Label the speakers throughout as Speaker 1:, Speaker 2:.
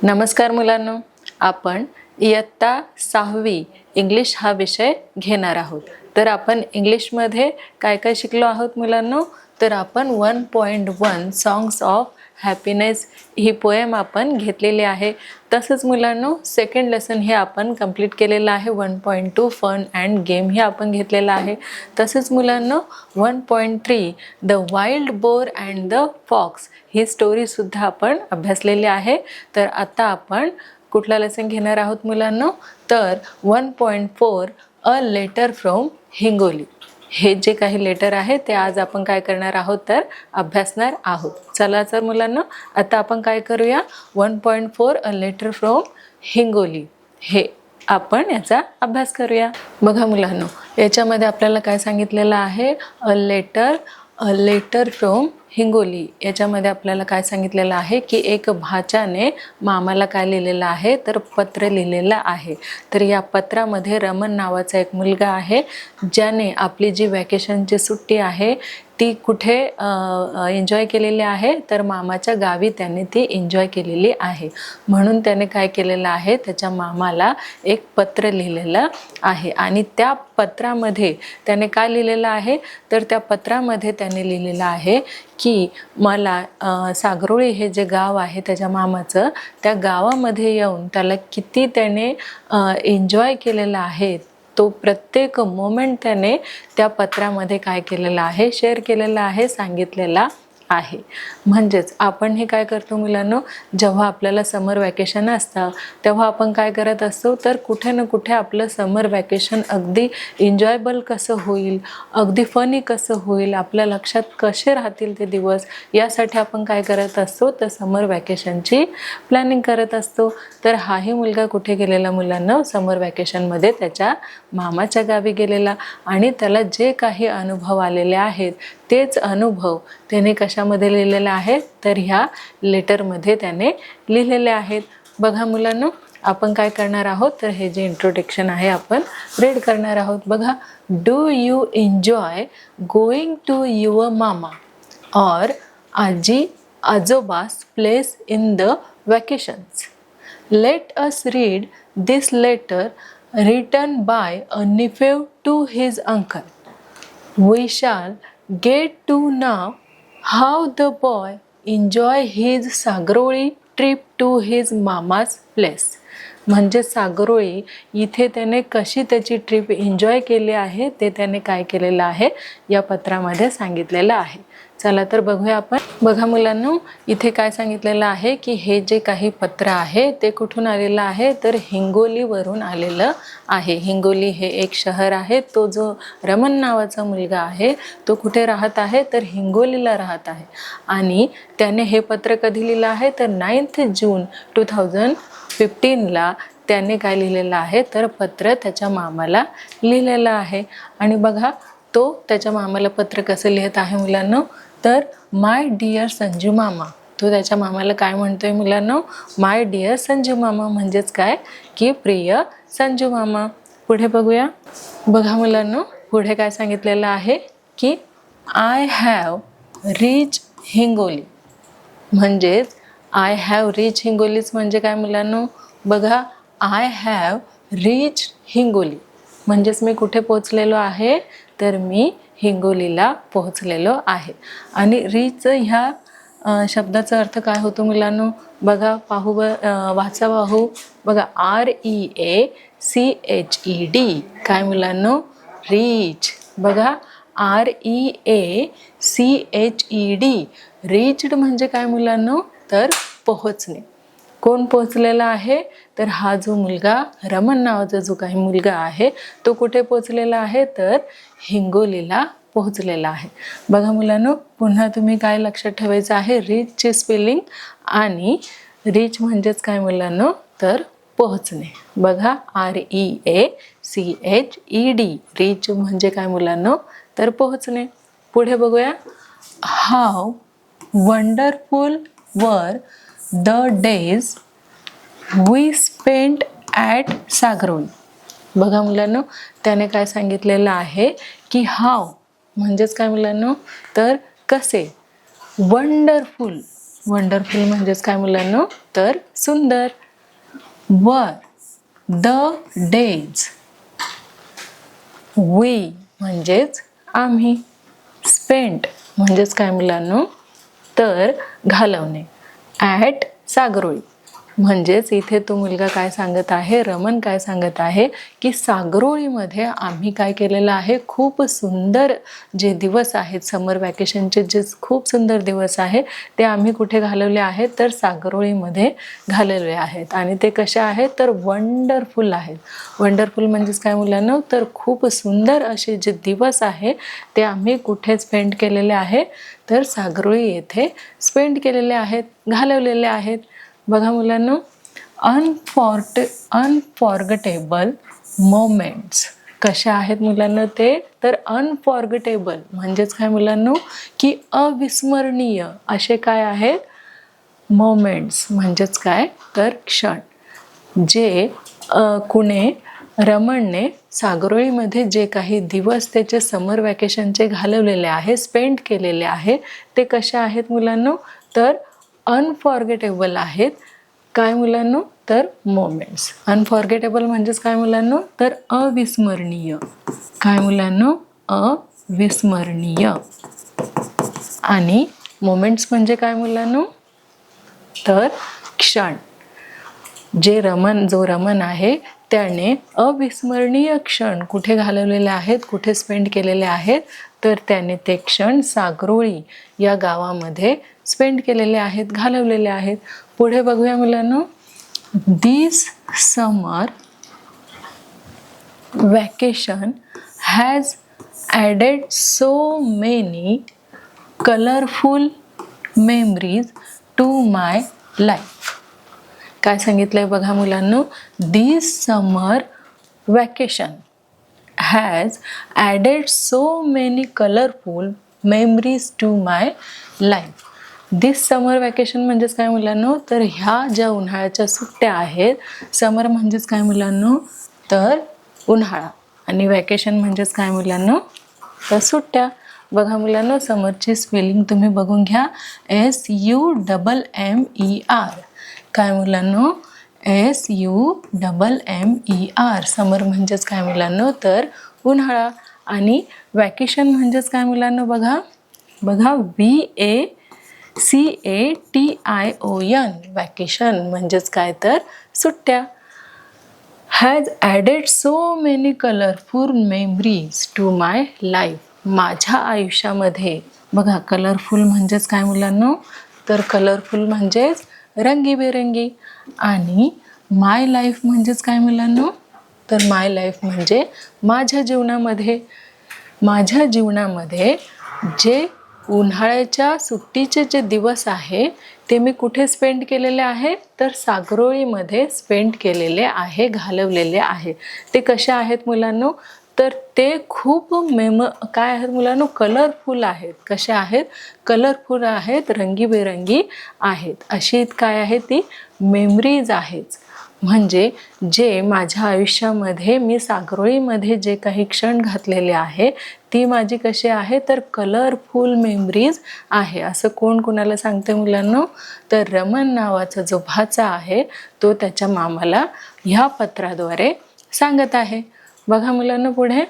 Speaker 1: नमस्कार मुलांनो, आपण इयत्ता 6वी इंग्लिश हा विषय घेणार आहोत. तर आपण इंग्लिशमध्ये काय काय शिकलो आहोत मुलांनो? तर आपण 1.1 songs of happiness he poem आपण घेतलेली आहे. तसंच मुलांनो सेकंड लेसन हे आपण कंप्लीट केलेलं आहे. 1.2 फन अँड गेम हे आपण घेतलेलं आहे. तसंच मुलांनो 1.3 the wild boar and the fox ही स्टोरीसुद्धा आपण अभ्यासलेली आहे. तर आता आपण कुठला लेसन घेणार आहोत मुलांनो? तर 1.4 अ लेटर फ्रॉम हिंगोली. हे जे काही लेटर आहे ते आज आपण काय करणार आहोत तर अभ्यासणार आहोत. चला तर मुलांनो आता आपण काय करूया, 1.4 अ लेटर फ्रॉम हिंगोली हे आपण याचा अभ्यास करूया. बघा मुलांनो, याच्यामध्ये आपल्याला काय सांगितलेलं आहे, अ लेटर फ्रॉम हिंगोली. याच्यामध्ये आपल्याला काय सांगितलेलं आहे की एक भाच्याने मामाला काय लिहिलेलं आहे तर पत्र लिहिलेलं आहे. तर या पत्रामध्ये रमन नावाचा एक मुलगा आहे ज्याने आपली जी वॅकेशनची सुट्टी आहे ती कुठे एन्जॉय केलेली आहे तर मामाच्या गावी त्याने ती एन्जॉय केलेली आहे. म्हणून त्याने काय केलेलं आहे, त्याच्या मामाला एक पत्र लिहिलेलं आहे. आणि त्या पत्रामध्ये त्याने काय लिहिलेलं आहे तर त्या पत्रामध्ये त्याने लिहिलेलं आहे की मला सागरोळी हे जे गाव आहे त्याच्या मामाचं, त्या गावामध्ये येऊन त्याला किती त्याने एन्जॉय केलेलं आहे तो प्रत्येक मोमेंट त्याने त्या पत्रामध्ये काय केलेला आहे, शेअर केलेला आहे, सांगितलेला आहे. म्हणजेच आपण हे काय करतो मुलांनो, जेव्हा आपल्याला समर वॅकेशन असतं तेव्हा आपण काय करत असतो तर कुठे ना कुठे आपलं समर वॅकेशन अगदी एन्जॉयबल कसं होईल, अगदी फनी कसं होईल, आपल्या लक्षात कसे राहतील ते दिवस, यासाठी आपण काय करत असतो तर समर वॅकेशनची प्लॅनिंग करत असतो. तर हाही मुलगा कुठे गेलेला मुलांना, समर वॅकेशनमध्ये त्याच्या मामाच्या गावी गेलेला. आणि त्याला जे काही अनुभव आलेले आहेत तेच अनुभव त्याने कशामध्ये लिहिलेले आहेत तर ह्या लेटरमध्ये त्याने लिहिलेले आहेत. बघा मुलांनो, आपण काय करणार आहोत तर हे जे इंट्रोडक्शन आहे आपण रीड करणार आहोत. बघा, do you enjoy going to your मामा और आजी आजोबास place in the vacations? Let us read this letter written by a nephew to his uncle. We shall get to know how the boy enjoy his सागरोळी trip to his mama's place. म्हणजे सागरोळी इथे त्याने कशी त्याची trip enjoy केली आहे ते त्याने काय केलेलं आहे या पत्रामध्ये सांगितलेलं आहे. चला तर बघूया आपण. बघा मुलांनो, इथे काय सांगितलेलं आहे की हे जे काही पत्र आहे ते कुठून आलेलं आहे तर हिंगोलीवरून आलेलं आहे. हिंगोली हे एक शहर आहे. तो जो रमन नावाचा मुलगा आहे तो कुठे राहत आहे तर हिंगोलीला राहत आहे. आणि त्याने हे पत्र कधी लिहिलं आहे तर 9 जून 2015ला त्याने काय लिहिलेलं आहे तर पत्र त्याच्या मामाला लिहिलेलं आहे. आणि बघा तो त्याच्या मामाला पत्र कसं लिहित आहे मुलांनो, तर माय डिअर संजू मामा. तो त्याच्या मामाला काय म्हणतोय मुलांनो, माय डिअर संजू मामा. म्हणजेच काय की प्रिय संजू मामा. पुढे बघूया. बघा मुलांनो, पुढे काय सांगितलेलं आहे की आय हॅव रीच हिंगोली. म्हणजेच आय हॅव रीच हिंगोलीच म्हणजे काय मुलांनो, बघा आय हॅव रीच हिंगोली म्हणजेच मी कुठे पोहोचलेलो आहे तर मी हिंगोलीला पोहोचलेलो आहे. आणि रीच ह्या शब्दाचा अर्थ काय होतो मुलांनो, बघा पाहू, वाचा पाहू. बघा REACHED. काय मुलांनो, रीच. बघा REACHED. रीच्ड म्हणजे काय मुलांनो तर पोहोचणे. कोण पोहोचलेला आहे तर हा जो मुलगा रमन नावाचा जो काही मुलगा आहे तो कुठे पोहोचलेला आहे तर हिंगोलीला पोहोचलेला आहे. बघा मुलांनो, पुन्हा तुम्ही काय लक्षात ठेवायचं आहे, रीचची स्पेलिंग. आणि रीच म्हणजेच काय मुलांनो तर पोहोचणे. बघा REACHED. रीच म्हणजे काय मुलांनो तर पोहोचणे. पुढे बघूया. How wonderful were the days we spent at Sagaroli. बघा मुलांनो, त्याने काय सांगितलेलं आहे की हाव म्हणजेच काय मुलांनो तर कसे, वंडरफुल वंडरफुल म्हणजेच काय मुलांनो, तर सुंदर. वर द डेज, वी म्हणजेच आम्ही, स्पेंट म्हणजेच काय मुलांनो, तर घालवणे. ॲट सागरोळी म्हणजेच इथे तो मुलगा काय सांगत आहे, रमन काय सांगत आहे की सागरोळीमध्ये आम्ही काय केलेलं आहे, खूप सुंदर जे दिवस आहेत समर वॅकेशनचे, जे खूप सुंदर दिवस आहे ते आम्ही कुठे घालवले आहेत, तर सागरोळीमध्ये घालवले आहेत. आणि ते कसे आहेत, तर वंडरफुल आहेत. वंडरफुल म्हणजेच काय मुलांना, तर खूप सुंदर असे जे दिवस आहे ते आम्ही कुठे स्पेंड केलेले आहे, तर सागरोळी येथे स्पेंड केलेले आहेत, घालवलेले आहेत. बघा मुलांनो, अनफॉर्गेटेबल मोमेंट्स कशा आहेत मुलांना ते, तर अनफॉर्गेटेबल म्हणजेच काय मुलांनो, की अविस्मरणीय असे काय आहेत, मोमेंट्स म्हणजेच काय, तर क्षण, जे रमणने सागरोळीमध्ये जे काही दिवस त्याचे समर वॅकेशनचे घालवलेले आहे, स्पेंड केलेले आहे, ते कसे आहेत मुलांनो, तर अनफॉर्गेटेबल आहेत. काय मुलांनो, तर मोमेंट्स. अनफॉर्गेटेबल म्हणजेच काय मुलांनो, तर अविस्मरणीय. काय मुलांनो, अविस्मरणीय. आणि मोमेंट्स म्हणजे काय मुलांनो, तर क्षण. जो रमन आहे त्याने अविस्मरणीय क्षण कुठे घालवलेले आहेत, कुठे स्पेंड केलेले आहेत, तर त्याने ते क्षण सागरोळी या गावामध्ये स्पेंड केलेले आहेत, घालवलेले आहेत. पुढे बघूया मुलांनो, this summer vacation has added so many colourful memories to my life. काय सांगितलंय बघा मुलांनो, this summer vacation has added so many colourful memories to my life. This summer vacation म्हणजेच काय मुलांनो, तर ह्या ज्या उन्हाळ्याच्या सुट्ट्या आहेत, समर म्हणजेच काय मुलांनो, तर उन्हाळा, आणि वॅकेशन म्हणजेच काय मुलांनो, तर सुट्ट्या. बघा मुलांनो, समरची स्पेलिंग तुम्ही बघून घ्या, SUMMER. काय मुलांनो, SUMMER. समर म्हणजेच काय मुलांनो, तर उन्हाळा. आणि वॅकेशन म्हणजेच काय मुलांनो, बघा VACATION. वॅकेशन म्हणजेच काय, तर सुट्ट्या. Has added so many colourful memories to my life. माझ्या आयुष्यामध्ये, बघा कलरफुल म्हणजेच काय मुलांनो, तर कलरफुल म्हणजेच रंगीबेरंगी. आणि माय लाईफ म्हणजेच काय मुलांनो, तर माय लाईफ म्हणजे माझ्या जीवनामध्ये जे उन्हाळ्याच्या सुट्टीचे जे दिवस आहे ते मी कुठे स्पेंड केलेले आहे, तर सागरोळीमध्ये स्पेंड केलेले आहे, घालवलेले आहे. ते कसे आहेत मुलांनो, तर ते खूप काय आहेत मुलांनो, कलरफुल आहेत. कसे आहेत, कलरफुल आहेत, रंगीबेरंगी आहेत. अशी काय आहे, ती मेमरीज आहेत. म्हणजे जे माझ्या आयुष्यामध्ये मी सागरोळीमध्ये जे काही क्षण घातलेले आहे, ती माझी कशी आहे, तर कलरफुल मेमरीज आहे. असं कोण कोणाला सांगते मुलांनो, तर रमन नावाचा जो भाचा आहे तो त्याच्या मामाला ह्या पत्राद्वारे सांगत आहे. बघा मुलांनो, पुढे,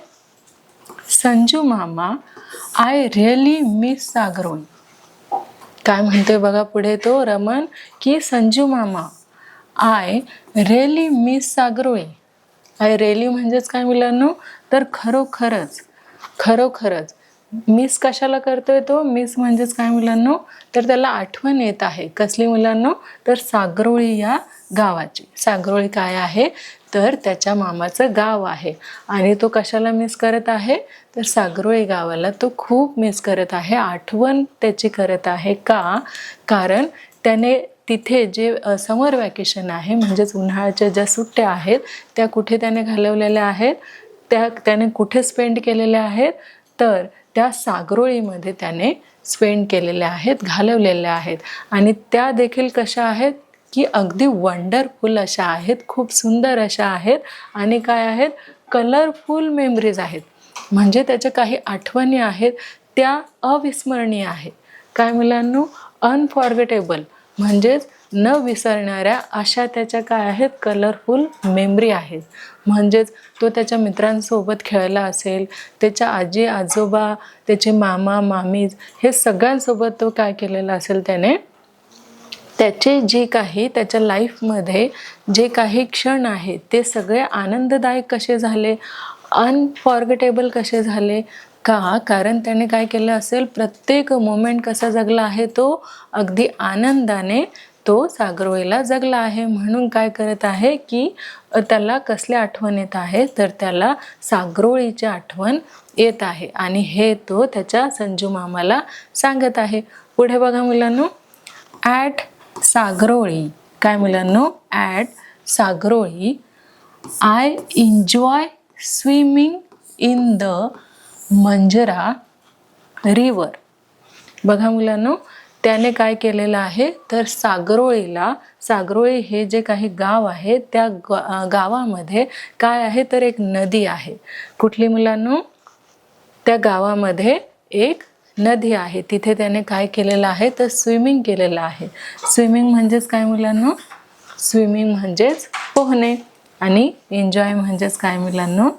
Speaker 1: संजू मामा, आय रिअली मिस सागरोळी. काय म्हणतोय बघा पुढे तो रमन, की संजू मामा, I really miss Sagaroli. I really म्हणजेच काय मुलांनो, तर खरोखरच. मिस कशाला करतोय तो, मिस म्हणजेच काय मुलांनो, तर त्याला आठवण येत आहे. कसली मुलांनो, तर सागरोळी या गावाची. सागरोळी काय आहे, तर त्याच्या मामाचं गाव आहे. आणि तो कशाला मिस करत आहे, तर सागरोळी गावाला तो खूप मिस करत आहे, आठवण त्याची करत आहे. का, कारण त्याने तिथे जे समर वॅकेशन आहे, म्हणजेच उन्हाळ्याच्या ज्या सुट्ट्या आहेत त्या कुठे त्याने घालवलेल्या आहेत, त्याने कुठे स्पेंड केलेल्या आहेत, तर त्या सागरोळीमध्ये त्याने स्पेंड केलेल्या आहेत, घालवलेल्या आहेत. आणि त्या देखील कशा आहेत, की अगदी वंडरफुल अशा आहेत, खूप सुंदर अशा आहेत. आणि काय आहेत, कलरफुल मेमरीज आहेत. म्हणजे त्याच्या काही आठवणी आहेत त्या अविस्मरणीय आहेत. काय मुलांनो, अनफॉर्गेटेबल म्हणजेच न विसरणाऱ्या अशा त्याच्या काय आहेत, कलरफुल मेमरी आहेत. म्हणजेच तो त्याच्या मित्रांसोबत खेळला असेल, त्याच्या आजी आजोबा, त्याचे मामा मामी हे सगळ्यांसोबत तो काय केलेला असेल, त्याने त्याचे जे काही त्याच्या लाईफमध्ये जे काही क्षण आहेत ते सगळे आनंददायक कसे झाले, अनफॉर्गेटेबल कसे झाले का, कारण त्याने काय केलं असेल, प्रत्येक मोमेंट कसा जगला आहे, तो अगदी आनंदाने तो सागरोळीला जगला आहे. म्हणून काय करत आहे की त्याला कसली आठवण येत आहे, तर त्याला सागरोळीची आठवण येत आहे आणि हे तो त्याच्या संजू मामाला सांगत आहे. पुढे बघा मुलांनो, ॲट सागरोळी, काय मुलांनो, at Sagaroli I enjoy swimming in the Manjra river. बघा मुलांनो, त्याने काय केलेलं आहे, तर सागरोळीला, सागरोळी हे जे काही गाव आहे त्या गावामध्ये काय आहे, तर एक नदी आहे. कुठली मुलांनो, त्या गावामध्ये एक नदी आहे. तिथे त्याने काय केलेलं आहे, तर स्विमिंग केलेलं आहे. स्विमिंग म्हणजेच काय मुलांनो, स्विमिंग म्हणजेच पोहणे आणि एन्जॉय म्हणजेच काय मुलांनो,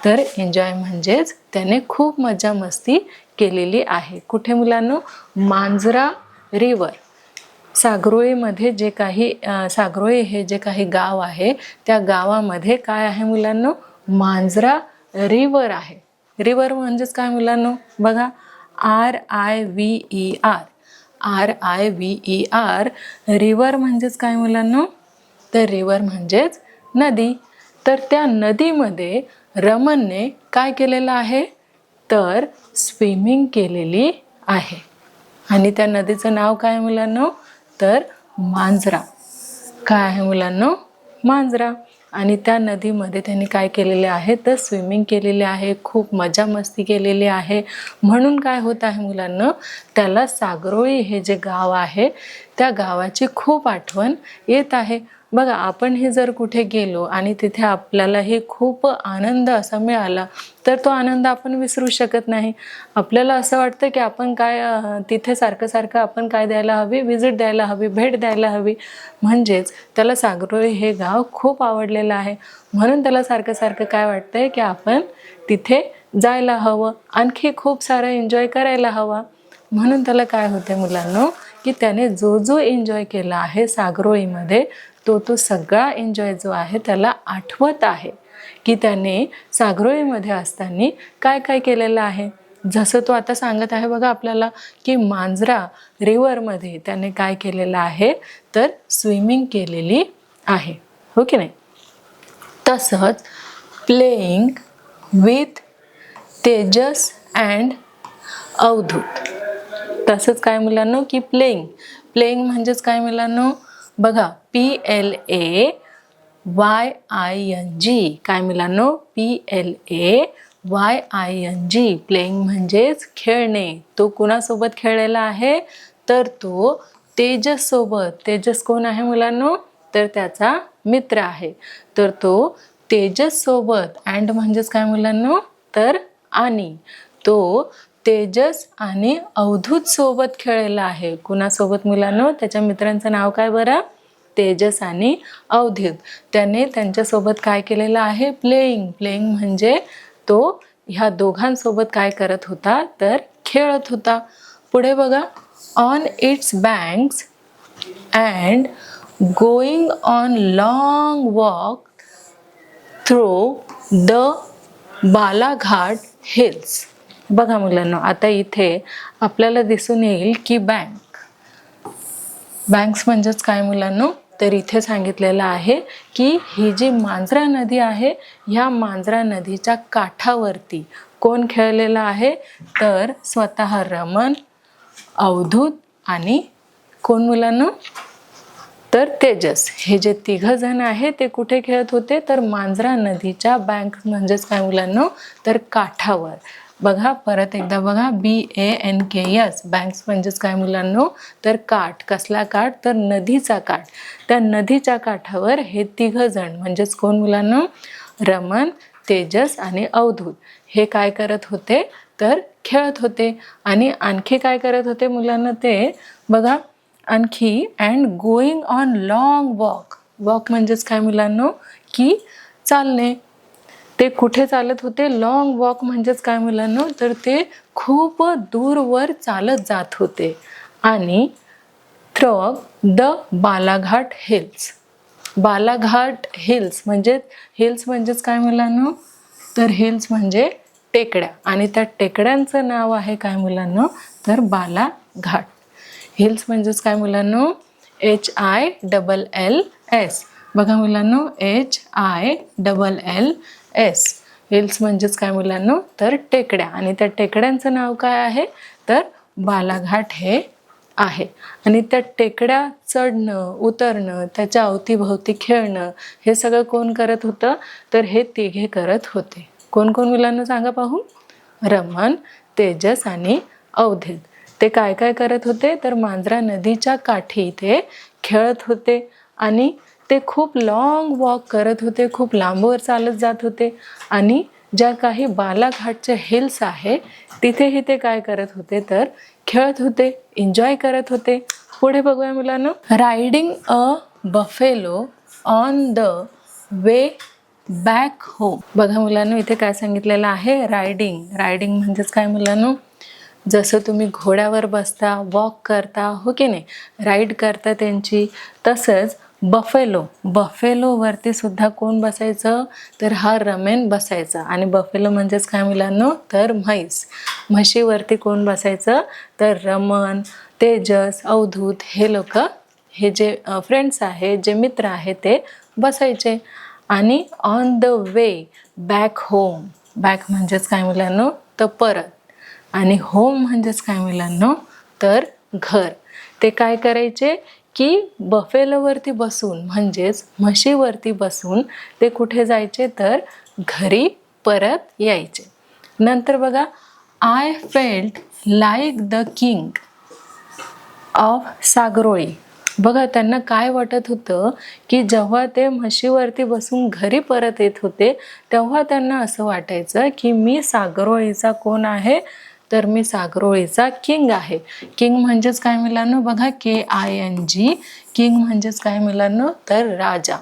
Speaker 1: तर एन्जॉय म्हणजेच त्याने खूप मजा मस्ती केलेली आहे. कुठे मुलांनो, मांजरा रिवर. सागरोळीमध्ये जे काही सागरोळी हे जे काही गाव आहे त्या गावामध्ये काय आहे मुलांनो, मांजरा रिवर आहे. रिवर म्हणजेच काय मुलांनो, बघा RIVER, RIVER. रिवर म्हणजेच काय मुलांनो, तर रिवर म्हणजेच नदी. तर त्या नदीमध्ये रमनने काय केलेलं आहे, तर स्विमिंग केलेली आहे. आणि त्या नदीचं नाव काय मुलांनो, तर मांजरा. काय आहे मुलांनो, मांजरा. आणि त्या नदीमध्ये त्यांनी काय केलेले आहे, तर स्विमिंग केलेले आहे, खूप मजा मस्ती केलेली आहे. म्हणून काय होत आहे मुलांना, त्याला सागरोळी हे जे गाव आहे त्या गावाची खूप आठवण येत आहे. बघा, आपण हे जर कुठे गेलो आणि तिथे आपल्याला हे खूप आनंद असा मिळाला तर तो आनंद आपण विसरू शकत नाही. आपल्याला असं वाटतं की आपण काय तिथे सारखं सारखं आपण काय द्यायला हवी, विजिट द्यायला हवी, भेट द्यायला हवी. म्हणजेच त्याला सागरोळी हे गाव खूप आवडलेलं आहे. म्हणून त्याला सारखं सारखं काय वाटतंय की आपण तिथे जायला हवं, आणखी खूप सारं एन्जॉय करायला हवा. म्हणून त्याला काय होते मुलांनो, की त्याने जो जो एन्जॉय केला आहे सागरोळीमध्ये तो सगळा एन्जॉय जो आहे त्याला आठवत आहे की त्याने सागरोळीमध्ये असताना काय काय केलेलं आहे. जसं तो आता सांगत आहे बघा आपल्याला की मांजरा रिव्हरमध्ये त्याने काय केलेलं आहे, तर स्विमिंग केलेली आहे, हो की नाही. तसंच playing with Tejas and Avdhoot. तसंच काय मुलांनो, की प्लेइंग म्हणजेच काय मुलांनो, बघा PLAYING. काय मुलांनो, PLAYING. प्लेइंग म्हणजेच खेळणे. तो कुणासोबत खेळलेला आहे, तर तो तेजस सोबत. तेजस कोण आहे मुलांनो, तर त्याचा मित्र आहे. तर तो तेजस सोबत, अँड म्हणजेच काय मुलांनो, तर आणि तो तेजस आणि अवधूत सोबत खेळलेला आहे. कुणासोबत मुलांनो, त्याच्या मित्रांचं नाव काय बरं, तेजस आणि अवधूत. त्याने त्यांच्यासोबत काय केलेलं आहे, प्लेइंग म्हणजे तो ह्या दोघांसोबत काय करत होता, तर खेळत होता. पुढे बघा, on its banks and going on long walk through the Balaghat hills. बघा मुलांना, आता इथे आपल्याला दिसून येईल की बँक्स म्हणजेच काय मुलांनो, तर इथे सांगितलेलं आहे की ही जी मांजरा नदी आहे, ह्या मांजरा नदीच्या काठावरती कोण खेळलेलं आहे, तर स्वतः रमन, अवधूत आणि कोण मुलांनो, तर तेजस. हे जे तिघ जण आहे ते कुठे खेळत होते, तर मांजरा नदीच्या बँक म्हणजेच काय मुलांनो, तर काठावर. बघा परत एकदा बघा, BANKS. बँक्स म्हणजेच काय मुलांनो, तर काठ. कसला काठ, तर नदीचा काठ. त्या नदीच्या काठावर हे तिघ जण म्हणजेच कोण मुलांनो, रमन, तेजस आणि अवधूत हे काय करत होते, तर खेळत होते. आणि आणखी काय करत होते मुलांना, ते बघा आणखी and going on long walk. Walk म्हणजेच काय मुलांनो, की चालणे. ते कुठे चालत होते? लॉंग वॉक म्हणजेच काय मुलांनो, तर ते खूप दूरवर चालत जात होते. आणि through the Balaghat hills. Balaghat hills म्हणजेच काय मुलांनो, तर हिल्स म्हणजे टेकड्या, आणि त्या टेकड्यांचं नाव आहे काय मुलांनो, तर बालाघाट. हिल्स म्हणजेच काय मुलांनो, HILLS. बघा मुलांनो, HILLS. हिल्स म्हणजेच काय मुलांनो, तर टेकड्या, आणि त्या टेकड्यांचं नाव काय आहे, तर बालाघाट हे आहे. आणि त्या टेकड्या चढणं उतरणं, त्याच्या अवतीभोवती खेळणं, हे सगळं कोण करत होतं, तर हे तिघे करत होते. कोण कोण मुलांना सांगा पाहू? रमण, तेजस आणि अवधेत. ते काय काय करत होते, तर मांजरा नदीच्या काठी ते खेळत होते, आणि ते खूप लॉंग वॉक करत होते, खूप लांबवर चालत जात होते. आणि ज्या काही बालाघाटचे हिल्स आहे तिथेही ते काय करत होते, तर खेळत होते, एन्जॉय करत होते. पुढे बघूया मुलांना. Riding a buffalo on the way back home. बघा मुलांनो, इथे काय सांगितलेलं आहे, रायडिंग म्हणजेच काय मुलांनो, जसं तुम्ही घोड्यावर बसता, वॉक करता, हो की नाही, राईड करता त्यांची, तसंच बफेलोवरती सुद्धा कोण बसायचं, तर हा रमेन बसायचा. आणि बफेलो म्हणजेच काय मुलांनो, तर म्हशीवरती कोण बसायचं, तर रमण, तेजस, अवधूत हे लोक, हे जे फ्रेंड्स आहे, जे मित्र आहे, ते बसायचे. आणि on the way back home. Back म्हणजेच काय मुलांनो, तर परत, आणि होम म्हणजेच काय मुलांनो, तर घर. ते काय करायचे, की बफेलोवरती बसून म्हणजेच म्हशीवरती बसून ते कुठे जायचे, तर घरी परत यायचे. नंतर बघा, I felt like the king of Sagaroli. बघा, त्यांना काय वाटत होतं, की जेव्हा ते म्हशीवरती बसून घरी परत येत होते, तेव्हा त्यांना असं वाटायचं, की मी सागरोळीचा कोण आहे, तर मी सागरोळीचा किंग आहे. किंग म्हणजेच काय मुलांनो, बघा, KING. किंग म्हणजेच काय मुलांनो, तर राजा.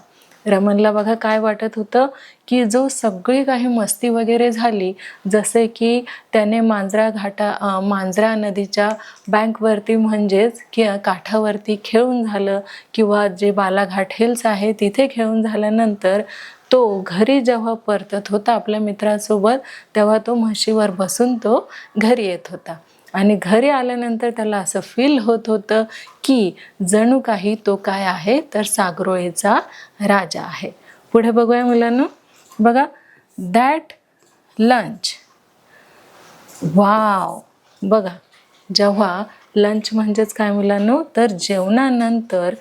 Speaker 1: रमणला बघा काय वाटत होतं, की जो सगळी काही मस्ती वगैरे झाली, जसे की त्याने मांजरा नदीच्या बँकवरती म्हणजेच की काठावरती खेळून झालं, किंवा जे बालाघाट हिल्स आहे तिथे खेळून झाल्यानंतर तो घरी जेव्हा परतत होता आपल्या मित्रासोबत, तेव्हा तो म्हशीवर बसून तो घरी येत होता. आणि घरी आल्यानंतर त्याला असं फील होत होतं, की जणू काही तो काय आहे, तर सागरोळीचा राजा आहे. पुढे बघूया मुलांनो. बघा, दॅट लंच. वाव. बघा, जेव्हा लंच म्हणजेच काय मुलांनो, तर जेवणानंतर,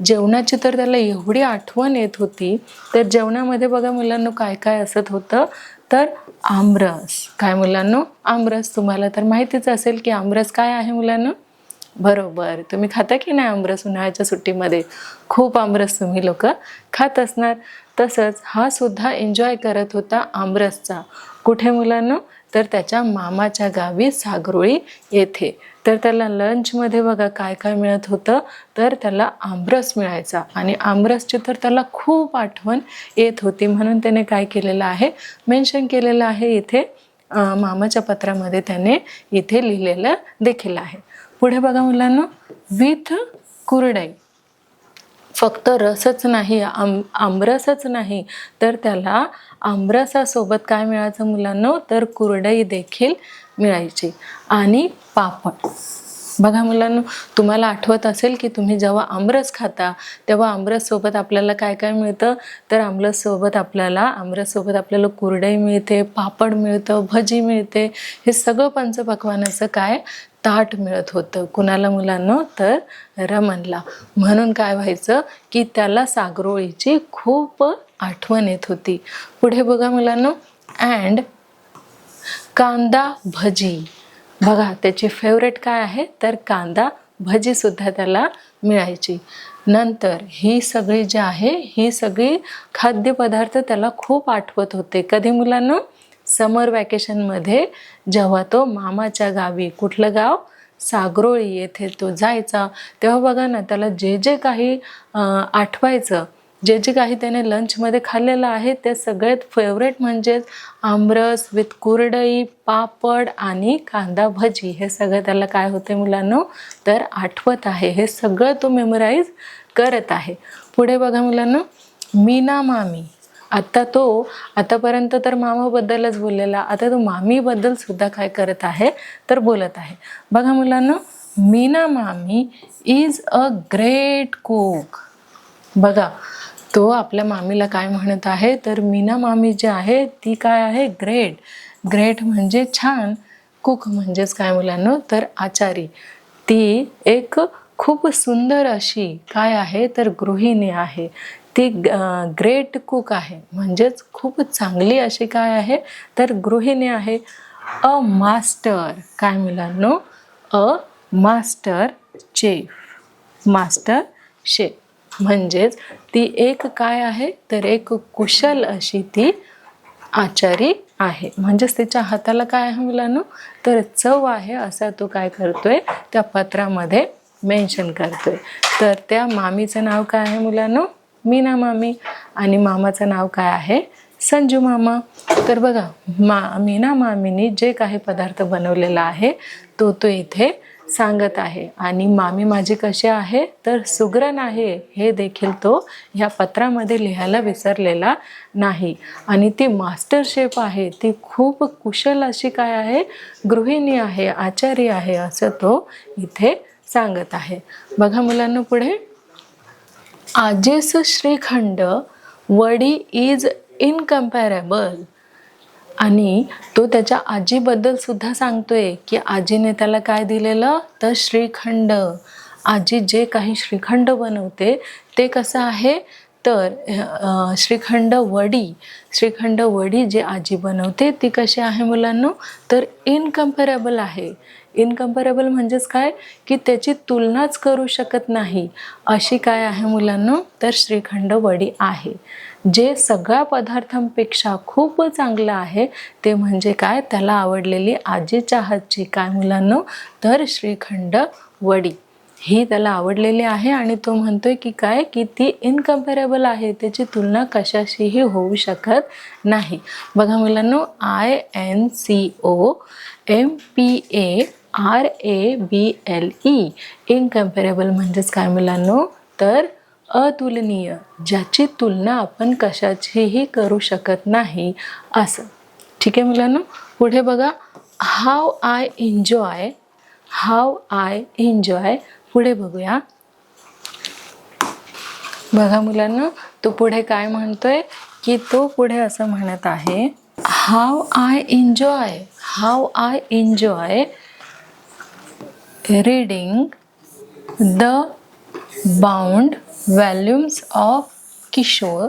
Speaker 1: जेवणाची तर त्याला एवढी आठवण येत होती. तर जेवणामध्ये बघा मुलांनो काय काय असत होतं, तर आमरस. काय मुलांनो, आमरस. तुम्हाला तर माहितीच असेल की आमरस काय आहे मुलांनो. बरोबर, तुम्ही खाता की नाही आमरस उन्हाळ्याच्या सुट्टीमध्ये? खूप आमरस तुम्ही लोक खात असणार. तसंच हा सुद्धा एन्जॉय करत होता आमरसचा. कुठे मुलांनो, तर त्याच्या मामाच्या गावी सागरोळी येथे. तर त्याला लंचमध्ये बघा काय काय मिळत होतं, तर त्याला आमरस मिळायचा. आणि आमरसची तर त्याला खूप आठवण येत होती, म्हणून त्याने काय केलेलं आहे, मेन्शन केलेलं आहे इथे, मामाच्या पत्रामध्ये त्याने इथे लिहिलेलं देखील आहे. पुढे बघा मुलांनो, विथ कुरडई. फक्त रसच नाही, आमरसच नाही, तर त्याला आमरसासोबत काय मिळायचं मुलांनो, तर कुरडई देखील मिळायची, आणि पापड. बघा मुलांनो, तुम्हाला आठवत असेल की तुम्ही जेव्हा आमरस खाता, तेव्हा आमरससोबत आपल्याला काय काय मिळतं, तर आमरससोबत आपल्याला कुरडई मिळते, पापड मिळतं, भजी मिळते. हे सगळं पंचपक्वान्नाचं काय, ताट मिळत होतं. कुणाला मुलांनो, तर रमणला. म्हणून काय व्हायचं, की त्याला सागरोळीची खूप आठवण येत होती. पुढे बघा मुलांनो, अँड कांदा भजी. बघा, त्याची फेवरेट काय आहे, तर कांदा भजी सुद्धा त्याला मिळायची. नंतर ही सगळी जी आहे, ही सगळी खाद्यपदार्थ त्याला खूप आठवत होते. कधी मुलांनो, समर वॅकेशनमध्ये, जेव्हा तो मामाच्या गावी, कुठलं गाव, सागरोळी येथे तो जायचा, तेव्हा बघा ना त्याला जे जे काही आठवायचं, जे जे काही त्याने लंचमध्ये खाल्लेलं आहे ते सगळ्यात फेवरेट म्हणजेच आमरस विथ कुरडई, पापड आणि कांदा भजी, हे सगळं त्याला काय होते मुलांनो, तर आठवत आहे. हे सगळं तो मेमोराईज करत आहे. पुढे बघा मुलांनो, मीना मामी. आतापर्यंत तर मामाबद्दलच बोललेला, आता तो मामीबद्दल सुद्धा काय करत आहे तर बोलत आहे. बघा मुलांनो, मीना मामी इज अ ग्रेट कुक. बघा तो आपल्या मामीला काय म्हणत आहे तर मीना मामी जी आहे ती काय आहे, ग्रेट. ग्रेट म्हणजे छान, कुक म्हणजेच काय मुलांनो तर आचारी. ती एक खूप सुंदर अशी काय आहे तर गृहिणी आहे. ती ग्रेट कुक आहे म्हणजेच खूप चांगली अशी काय आहे तर गृहिणी आहे. अ मास्टर, काय मुलांनो, a master chef. Master chef म्हणजेच ती एक काय आहे तर एक कुशल अशी ती आचारी आहे. म्हणजेच तिच्या हाताला काय आहे मुलांनो तर चव आहे, असा तो काय करतोय त्या पत्रामध्ये मेन्शन करतोय. तर त्या मामीचं नाव काय आहे मुलांनो, मीना मामी, आणि मामाचं नाव काय आहे, संजू मामा. तर बघा मीना मामीने जे काही पदार्थ बनवलेला आहे तो इथे सांगत आहे. आणि मामी माझी कशी आहे तर सुगरण आहे, हे देखील तो ह्या पत्रामध्ये लिहायला विसरलेला नाही. आणि ती मास्टर शेफ आहे, ती खूप कुशल अशी काय आहे, गृहिणी आहे, आचारी आहे, असं तो इथे सांगत आहे. बघा मुलांना पुढे, आजेस श्रीखंड वडी इज इनकम्पॅरेबल. आणि तो त्याच्या आजीबद्दल सुद्धा सांगतोय की आजीने त्याला काय दिलेलं तर श्रीखंड. आजी जे काही श्रीखंड बनवते ते कसं आहे तर श्रीखंड वडी जे आजी बनवते ती कशी आहे मुलांनो तर इनकम्पॅरेबल आहे. इनकम्पॅरेबल म्हणजेच काय की त्याची तुलनाच करू शकत नाही अशी काय आहे मुलांनो तर श्रीखंड वडी आहे. जे सगळ्या पदार्थांपेक्षा खूप चांगलं आहे ते म्हणजे काय, त्याला आवडलेली आजीच्या हातची काय मुलांनो तर श्रीखंड वडी ही त्याला आवडलेली आहे. आणि तो म्हणतोय की काय की ती इनकम्पॅरेबल आहे, त्याची तुलना कशाशीही होऊ शकत नाही. बघा मुलांनो, INCOMPARABLE इनकम्पॅरेबल म्हणजेच काय मुलांनो तर अतुलनीय, ज्याची तुलना आपण कशाचीही करू शकत नाही असं. ठीक आहे मुलांनो, पुढे बघा, हाव आय एन्जॉय. पुढे बघूया. बघा मुलांनो, तो पुढे काय म्हणतोय की तो पुढे असं म्हणत आहे, how I enjoy reading the bound volumes of Kishore,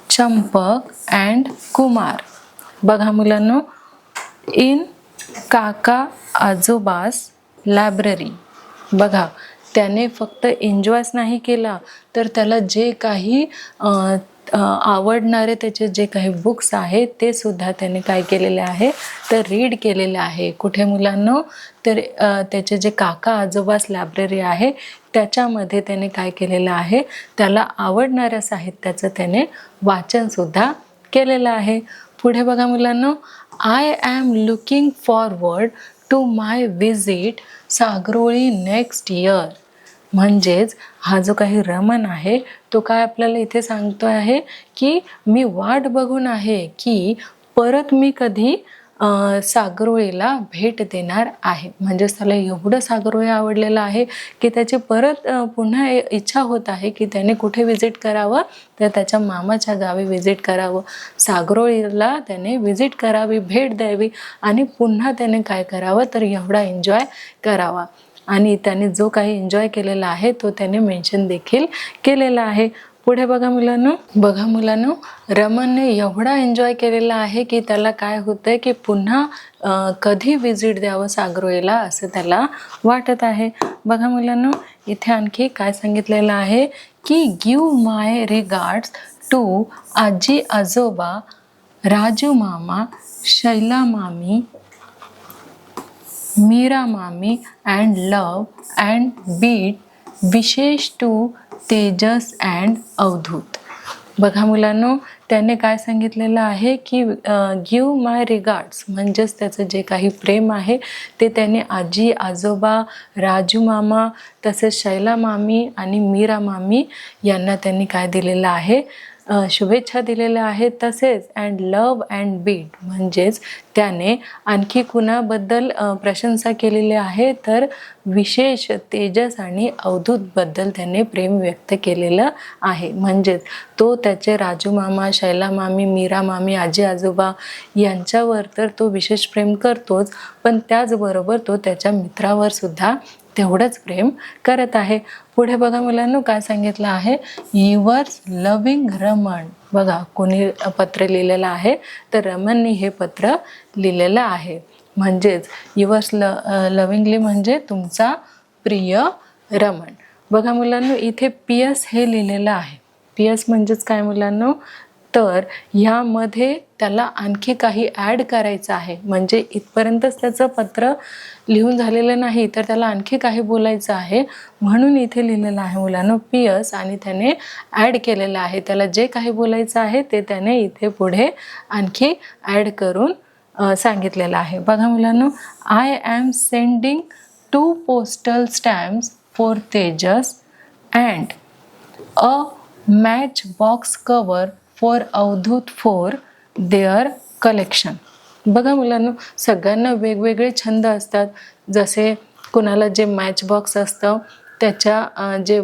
Speaker 1: Champak and Kumar. बघा मुलांनो, इन काका आजोबास लायब्ररी. बघा त्याने फक्त एन्जॉयच नाही केला तर त्याला जे काही आवडणारे त्याचे जे काही बुक्स आहेत ते सुद्धा त्याने काय केलेले आहे तर रीड केलेले आहे. कुठे मुलांनो तर त्याचे जे काका आजोबास लायब्ररी आहे त्याच्यामध्ये त्याने काय केलेलं आहे, त्याला आवडणाऱ्या साहित्याचं त्याने वाचन सुद्धा केलेलं आहे. पुढे बघा मुलांनो, I am looking forward to my visit Sagaroli next year. म्हणजेच हा जो काही रमन आहे तो काय आपल्याला इथे सांगतो आहे की मी वाट बघून आहे की परत मी कधी सागरोळीला भेट देणार आहे. म्हणजेच त्याला एवढं सागरोळी आवडलेलं आहे की त्याची परत पुन्हा इच्छा होत आहे की त्याने कुठे विजिट करावं तर त्याच्या मामाच्या गावी विजिट करावं. सागरोळीला त्याने विजिट करावी, भेट द्यावी आणि पुन्हा त्याने काय करावं तर एवढा एन्जॉय करावा. आणि त्याने जो काही एन्जॉय केलेला आहे तो त्याने मेन्शन देखील केलेला आहे. पुढे बघा मुलांनो, रमनने एवढा एन्जॉय केलेला आहे की त्याला काय होतंय की पुन्हा कधी विजिट द्यावं सागरोळीला असं त्याला वाटत आहे. बघा मुलांनो, इथे आणखी काय सांगितलेलं आहे की गिव्ह माय रिगार्ड्स टू आजी आजोबा, राजू मामा, शैला मामी, मीरा मामी and love and best wishes to Tejas and Avdhoot. बघा मुलांनो, त्याने काय सांगितलेलं आहे की गिव माय रिगार्ड्स, म्हणजेच त्याचं जे काही प्रेम आहे ते त्याने आजी आजोबा, राजू मामा, तसेच शैला मामी आणि मीरा मामी यांना त्यांनी काय दिलेलं आहे, शुभेच्छा दिलेल्या आहेत. तसेच अँड लव अँड बीट, म्हणजेच त्याने आणखी कुणाबद्दल प्रशंसा केलेली आहे, तर विशेष तेजस आणि अवधूतबद्दल त्याने प्रेम व्यक्त केलेलं आहे. म्हणजेच तो त्याचे राजू मामा, शैला मामी, मीरा मामी, आजी आजोबा यांच्यावर तर तो विशेष प्रेम करतोच, पण त्याचबरोबर तो त्याच्या मित्रावर सुद्धा तेवढंच प्रेम करत आहे. पुढे बघा मुलांनो काय सांगितलं आहे, युअर्स लव्हिंग रमण. बघा कोणी पत्र लिहिलेलं आहे, तर रमणनी हे पत्र लिहिलेलं आहे. म्हणजेच युअर्स लव्हिंगली म्हणजे तुमचा प्रिय रमण. बघा मुलांनो इथे PS हे लिहिलेलं आहे. PS म्हणजेच काय मुलांनो, तर ह्यामध्ये त्याला आणखी काही ॲड करायचं आहे. म्हणजे इथपर्यंतच त्याचं पत्र लिहून झालेलं नाही, तर त्याला आणखी काही बोलायचं आहे, म्हणून इथे लिहिलेलं आहे मुलांनो PS, आणि त्याने ॲड केलेलं आहे. त्याला जे काही बोलायचं आहे ते त्याने इथे पुढे आणखी ॲड करून सांगितलेलं आहे. बघा मुलांनो, I am sending 2 postal stamps for Tejas and a match box cover for Avdhoot for their collection. बघा मुलांनो, सगळ्यांना वेगवेगळे छंद असतात. जसे कुणाला जे मॅच बॉक्स असतं त्याच्या जे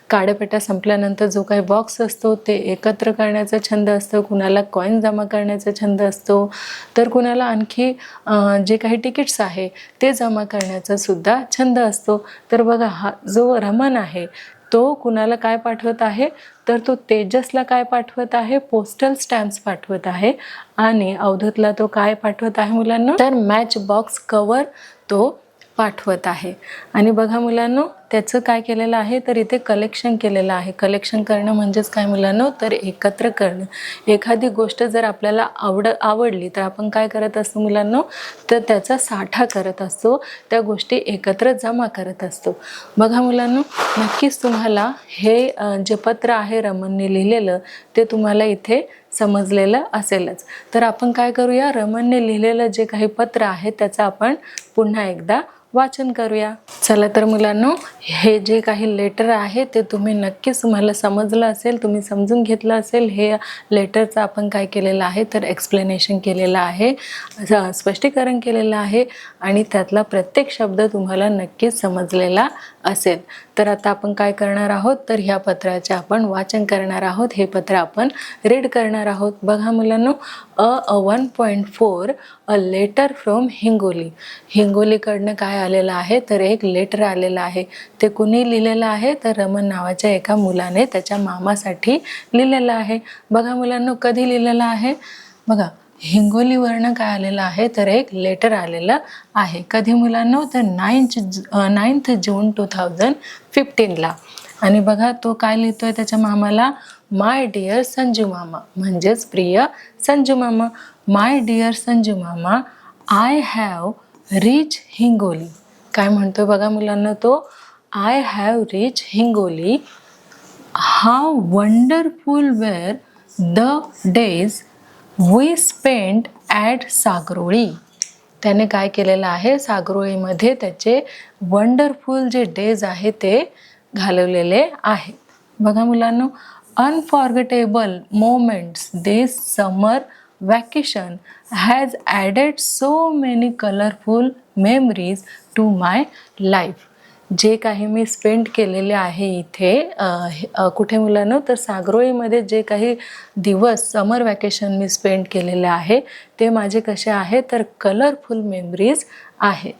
Speaker 1: काड्यापेट्या संपल्यानंतर जो काही बॉक्स असतो ते एकत्र करण्याचा छंद असतो, कुणाला कॉईन जमा करण्याचा छंद असतो, तर कुणाला आणखी जे काही तिकीट्स आहे ते जमा करण्याचा सुद्धा छंद असतो. तर बघा हा जो रमण आहे तो कुणाला काय पाठवत आहे, तर तो तेजसला काय पाठवत आहे, पोस्टल स्टॅम्प्स पाठवत आहे, आणि अवधूतला तो काय पाठवत आहे मुलांना, तर मॅच बॉक्स कवर तो पाठवत आहे. आणि बघा मुलांनो त्याचं काय केलेलं आहे, तर इथे कलेक्शन केलेलं आहे. कलेक्शन करणं म्हणजेच काय मुलांनो, तर एकत्र करणं. एखादी गोष्ट जर आपल्याला आवडली तर आपण काय करत असतो मुलांनो, तर त्याचा साठा करत असतो, त्या गोष्टी एकत्र जमा करत असतो. बघा मुलांनो, नक्कीच तुम्हाला हे जे पत्र आहे रमणने लिहिलेलं ते तुम्हाला इथे समजलेलं असेलच. तर आपण काय करूया, रमणने लिहिलेलं जे काही पत्र आहे त्याचं आपण पुन्हा एकदा वाचन करूया. चला तर मुलांनो, हे जे काही लेटर आहे ते नक्कीच तुम्हाला समजलं असेल, तुम्ही समजून घेतलं असेल. हे लेटरचं आपण काय केलेलं आहे, तर एक्सप्लेनेशन केलेलं आहे, स्पष्टीकरण केलेलं आहे, आणि त्यातला प्रत्येक शब्द तुम्हाला नक्कीच समजलेला असेल. तर आता आपण काय करणार आहोत, तर ह्या पत्राचे आपण वाचन करणार आहोत. हे पत्र आपण रीड करणार आहोत. बघा मुलांनो, 1.4 अ लेटर फ्रॉम हिंगोली. हिंगोलीकडनं काय आलेलं आहे, तर एक लेटर आलेलं आहे. ते कुणी लिहिलेलं आहे, तर रमण नावाच्या एका मुलाने त्याच्या मामासाठी लिहिलेलं आहे. बघा मुलांनो, कधी लिहिलेलं आहे, बघा हिंगोलीवरनं काय आलेलं आहे, तर एक लेटर आलेलं आहे. कधी मुलांनो, तर 9 जून 2015ला. आणि बघा तो काय लिहितोय त्याच्या मामाला, माय डिअर संजू मामा, म्हणजेच प्रिय संजू मामा. माय डिअर संजू मामा, आय हॅव रीच हिंगोली. काय म्हणतोय बघा मुलांना तो, I have reach Hingoli. How wonderful were the days we spent at Sagaroli. त्याने काय केलेलं आहे, सागरोळीमध्ये त्याचे वंडरफुल जे डेज आहे ते घालवलेले आहे. बघा मुलांनो, unforgettable moments this summer vacation has added so many colourful memories to my life. जे काही मी स्पेंड केलेले आहे इथे कुठे मुलांनो, तर सागरोळीमध्ये जे काही दिवस समर वॅकेशन मी स्पेंड केलेले आहे ते माझे कसे आहे, तर कलरफुल मेमरीज आहेत.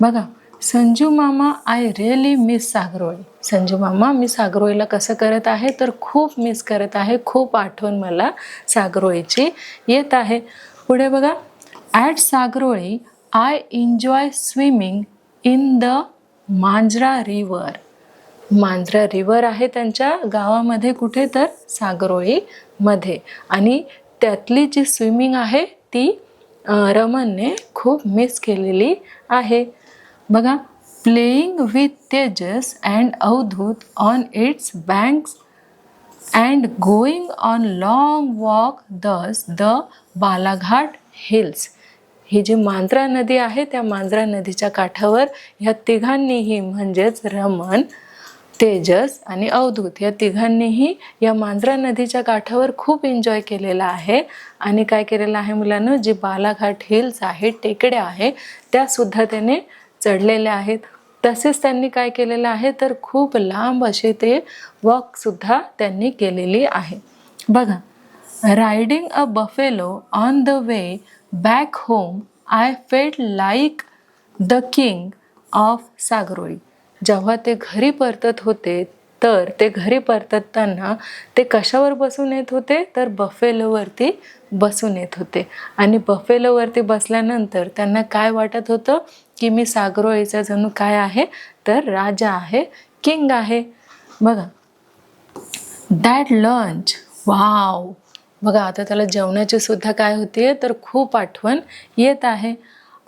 Speaker 1: बघा, संजू मामा आय रिअली मिस सागरोळी. संजू मामा, मी सागरोळीला कसं करत आहे, तर खूप मिस करत आहे, खूप आठवण मला सागरोळीची येत आहे. पुढे बघा, at Sagaroli I enjoy swimming in the Manjara river. Manjara river आहे त्यांच्या गावामध्ये, कुठे, तर सागरोळीमध्ये. आणि त्यातली जी स्विमिंग आहे ती रमनने खूप मिस केलेली आहे. बघा, playing with Tejas and Avdhoot on its banks and going on long walk thus the Balaghat hills. ही जी मांजरा नदी आहे त्या मांजरा नदीच्या काठावर ह्या तिघांनीही म्हणजेच रमन, तेजस आणि अवधूत या तिघांनीही या मांजरा नदीच्या काठावर खूप एन्जॉय केलेला आहे. आणि काय केलेलं आहे मुलांना, जी बालाघाट हिल्स आहे, टेकड्या आहे, त्या सुद्धा त्याने चढलेल्या आहेत. तसेच त्यांनी काय केलेलं आहे तर खूप लांब असे ते वॉक सुद्धा त्यांनी केलेली आहे. बघा, riding a buffalo on the way back home I felt like the king of Sagaroli. जेव्हा ते घरी परतत होते तर ते घरी परतताना ते कशावर बसून येत होते तर बफेलोवरती बसून येत होते. आणि बफेलोवरती बसल्यानंतर त्यांना काय वाटत होतं की मी सागरोळीचा जणू काय आहे तर राजा आहे, किंग आहे. बघा, दॅट लंच, वाव. बघा, आता त्याला जेवणाची सुद्धा काय होते तर खूप आठवण येत आहे.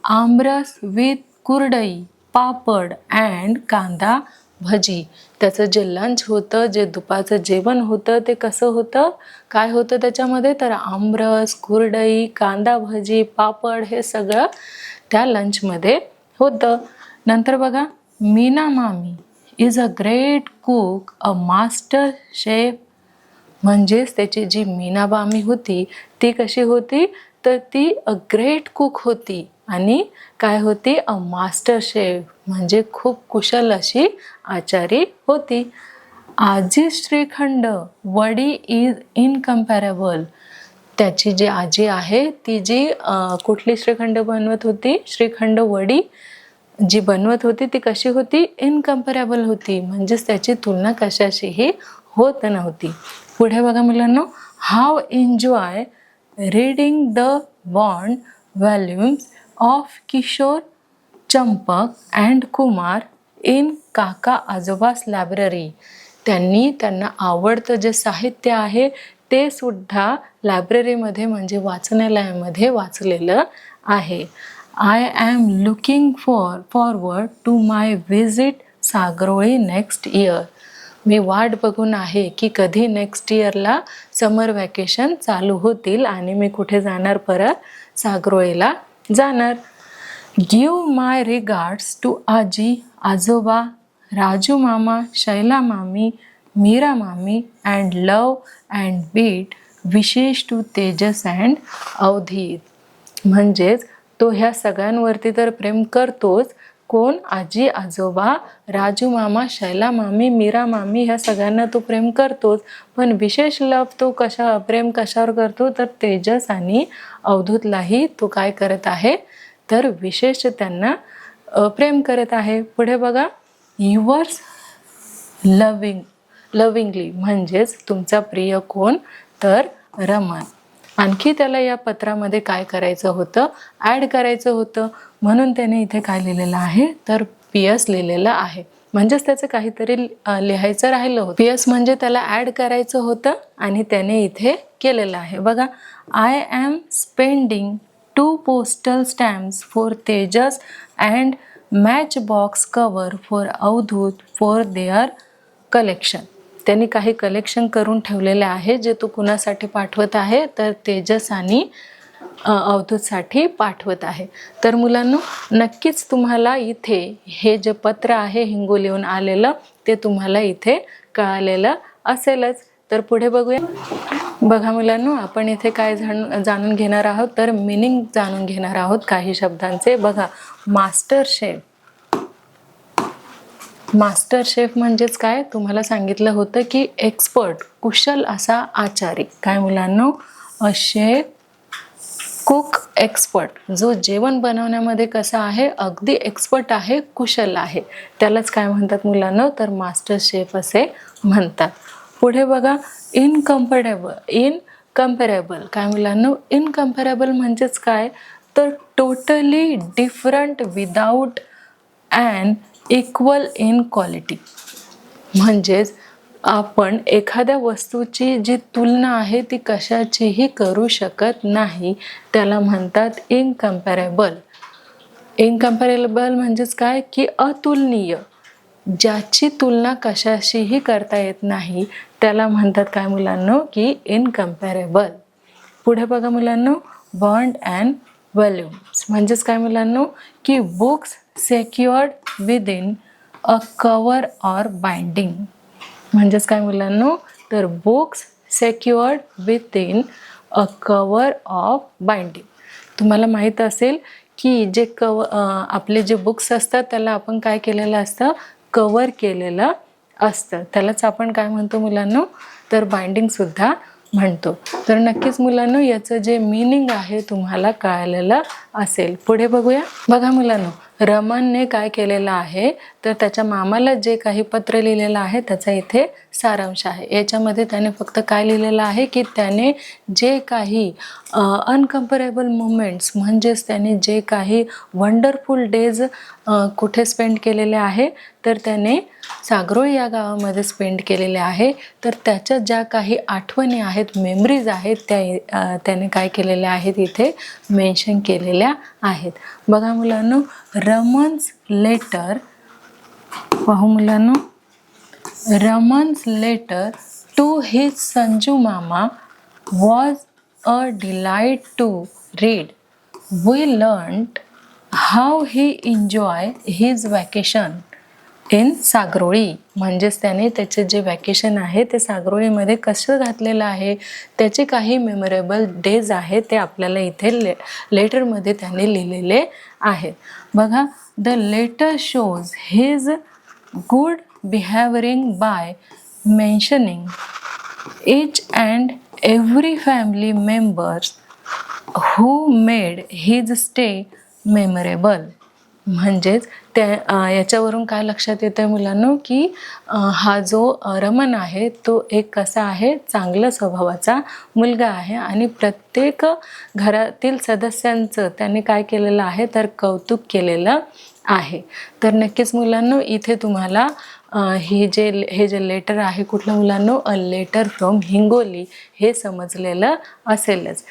Speaker 1: आमरस विथ कुरडई, पापड अँड कांदा भजी. त्याचं जे लंच होतं, जे दुपारचं जेवण होतं ते कसं होतं, काय होतं त्याच्यामध्ये तर आमरस, कुरडई, कांदा भजी, पापड हे सगळं त्या लंचमध्ये होतं. नंतर बघा, मीना मामी is a great cook, a master chef. म्हणजेच त्याची जी मीना मामी होती ती कशी होती तर ती अ ग्रेट कुक होती आणि काय होती अ मास्टर शेफ म्हणजे खूप कुशल अशी आचारी होती. आजी श्रीखंड वडी इज इनकम्पॅरेबल. त्याची जी आजी आहे ती जी कुठली श्रीखंड बनवत होती, श्रीखंड वडी जी बनवत होती ती कशी होती, इनकम्पॅरेबल होती. म्हणजेच त्याची तुलना कशाशीही होत नव्हती. पुढे बघा मुलांनो, how enjoy reading the bond volumes of Kishore, Champak and Kumar in काका आजोबास लायब्ररी. त्यांना आवडतं जे साहित्य आहे ते सुद्धा लायब्ररीमध्ये म्हणजे वाचनालयामध्ये वाचलेलं आहे. I am looking forward to my visit Sagroli next year. मी वाट बघून आहे की कधी नेक्स्ट इयरला समर वॅकेशन चालू होतील आणि मी कुठे जाणार परत, सागरोळीला जाणार. गिव्ह माय रिगार्ड्स टू आजी, आजोबा, राजू मामा, शैला मामी, मीरा मामी and love and best wishes to Tejas and Avdhit. म्हणजेच तो ह्या सगळ्यांवरती तर प्रेम करतोच. कोण, आजी आजोबा, राजू मामा, शैला मामी, मीरा मामी ह्या सगळ्यांना तो प्रेम करतोच. पण विशेष लव तो प्रेम कशावर करतो तर तेजस आणि अवधूतलाही तो काय करत आहे तर विशेष त्यांना प्रेम करत आहे. पुढे बघा, युअर्स लविंगली म्हणजेच तुमचा प्रिय कोण तर रमन. आणखी त्याला या पत्रामध्ये काय करायचं होतं, ॲड करायचं होतं. म्हणून त्याने इथे काय लिहिलेलं आहे तर PS लिहिलेलं आहे. म्हणजेच त्याचं काहीतरी लिहायचं राहिलं होतं. PS म्हणजे त्याला ॲड करायचं होतं आणि त्याने इथे केलेलं आहे. बघा, I am spending 2 postal stamps for Tejas and match box cover for Avdhoot for their collection. त्यांनी काही कलेक्शन करून ठेवलेले आहे जे तो कुणासाठी पाठवत आहे तर तेजस आणि अवधूतसाठी पाठवत आहे. तर मुलांनो, नक्कीच तुम्हाला इथे हे जे पत्र आहे हिंगोलीहून आलेलं ते तुम्हाला इथे कळालेलं असेलच. तर पुढे बघूया. बघा मुलांनो, आपण इथे काय जाणून घेणार आहोत तर मिनिंग जाणून घेणार आहोत काही शब्दांचे. बघा, मास्टर शेफ. मास्टर शेफ म्हणजेच काय तुम्हाला सांगितलं होतं की एक्सपर्ट, कुशल असा आचारी. काय मुलांनो, अ शेफ, कुक, एक्सपर्ट. जो जेवण बनवण्यामध्ये कसा आहे अगदी एक्सपर्ट आहे, कुशल आहे, त्यालाच काय म्हणतात मुलांनो तर मास्टर शेफ असे म्हणतात. पुढे बघा, इनकम्पॅरेबल. काय मुलांनो, इनकम्पॅरेबल म्हणजेच काय तर totally different without and equal in quality. म्हणजेच आपण एखाद्या वस्तूची जी तुलना आहे ती कशाचीही करू शकत नाही, त्याला म्हणतात इनकम्पॅरेबल. इनकम्पॅरेबल म्हणजेच काय की अतुलनीय, ज्याची तुलना कशाशीही करता येत नाही त्याला म्हणतात काय मुलांनो की इनकम्पॅरेबल. पुढे बघा मुलांनो, बॉन्ड अँड व्हॉल्यूम्स म्हणजेच काय मुलांनो की books secured within a cover or binding. म्हणजेच काय मुलांनो, तर books secured within a cover of binding. तुम्हाला माहीत असेल की जे आपले जे बुक्स असतात त्याला आपण काय केलेलं असतं, कवर केलेलं असतं, त्यालाच आपण काय म्हणतो मुलांनो, तर बाइंडिंगसुद्धा म्हणतो. तर नक्कीच मुलांनो याचं जे मीनिंग आहे तुम्हाला कळालेलं असेल. पुढे बघूया. बघा मुलांनो, रमनने काय केलेलं आहे, तर त्याच्या मामाला जे काही पत्र लिहिलेलं आहे त्याचा इथे सारांश आहे. याच्यामध्ये त्याने फक्त काय लिहिलेलं आहे की त्याने जे काही अनकम्पॅरेबल मोमेंट्स म्हणजेच त्याने जे काही वंडरफुल डेज कुठे स्पेंड केलेले आहे, तर त्याने सागरोळी या गावामध्ये स्पेंड केलेले आहे. तर त्याच्या ज्या काही आठवणी आहेत, मेमरीज आहेत, त्याने काय केलेल्या आहेत इथे मेन्शन केलेल्या आहेत. बघा मुलांनो, रमन्स लेटर, पाहू मुलांनो, रमन्स लेटर टू हिज संजू मामा was a delight to read. We learned how he enjoyed his vacation in सागरोळी. म्हणजेच त्याने त्याचे जे वॅकेशन आहे ते सागरोळीमध्ये कसं घातलेलं आहे, त्याचे काही मेमोरेबल डेज आहेत ते आपल्याला इथे लेटरमध्ये त्याने लिहिलेले आहेत. बघा, the letter shows his good behaviouring by mentioning each and every family members who made his stay memorable. म्हणजेच त्या याच्यावरून काय लक्षात येतं मुलांनो की हा जो रमन आहे तो एक कसा आहे, चांगल्या स्वभावाचा मुलगा आहे आणि प्रत्येक घरातील सदस्यांचं त्याने काय केलेलं आहे, तर कौतुक केलेलं आहे. तर नक्कीच मुलांनो इथे तुम्हाला हे जे लेटर आहे कुठलं मुलांनो, अ लेटर फ्रॉम हिंगोली, हे समजलेलं असेलच.